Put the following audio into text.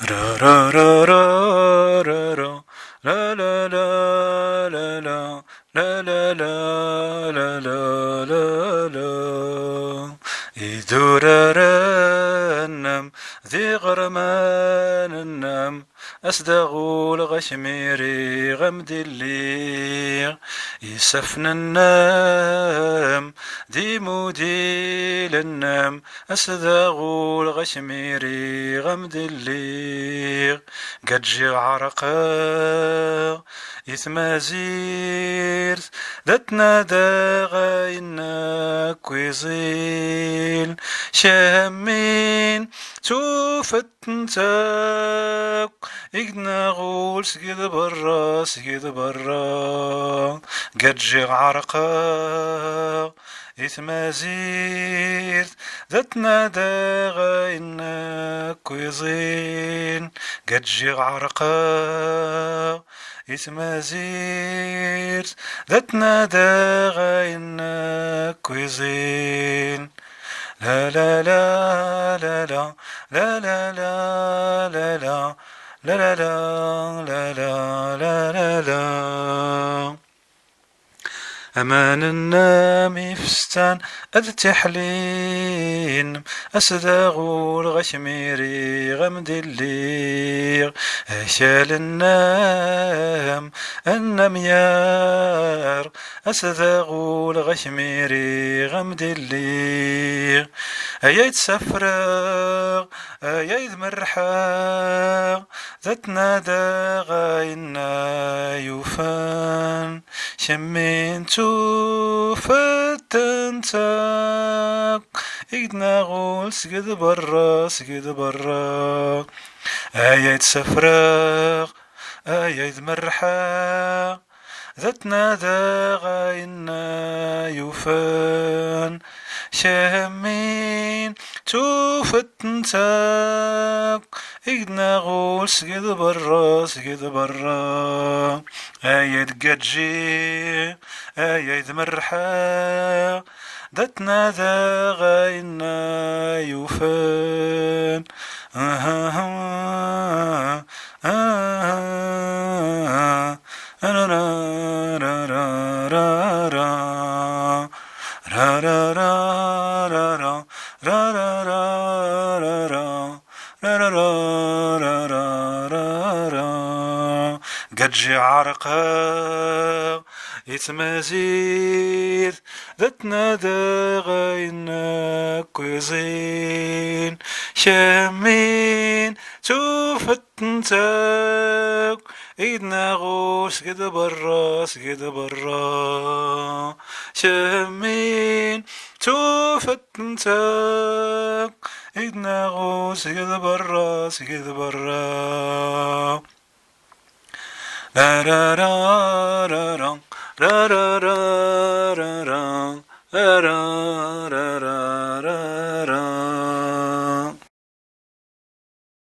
را را را را را را لا لا لا لا لا لا لا لا لا لا لا لا يدور النم ذي غرمان النم أصدغول غشميري غمد الليغ يسفن النام دي مودي للنام أصدغول غشميري غمد الليغ قد جي عرقا يثمازير ذاتنا داغينا كويزيل شامين توفتنتاك إقنا غول سجد برا سجد برا قد جي عرقا إثمازير ذاتنا داغينا كويزين قد جي عرقا إثمازير ذاتنا داغينا كويزين لا لا لا لا لا لا لا لا لا لا لا لا لا لا لا لا أمان النام فستان أذ تحلين أسداغو الغشميري غمد الليغ أشال النام النميار أسداغو الغشميري غمد الليغ أيد سفراغ أيد مرحاغ ذاتنا داغينا يوفان شمين فتنتاك إقنا غول سجد برا سجد برا أيد سفراغ أيد مرحاغ ذاتنا داغينا يوفان شامين توفتنتاك إقنا غول سجد برا سجد برا أيد قدجي أيد مرحا دتنا داغينا يوفان قد جي عرقا يتمازير ذاتنا داغينا كويزين شامين توفتنتاك إيدنا غوش سجد برا سجد برا شامين توفتنتاك إيدنا غوش سجد برا سجد برا لا لا لا لا لا لا لا لا لا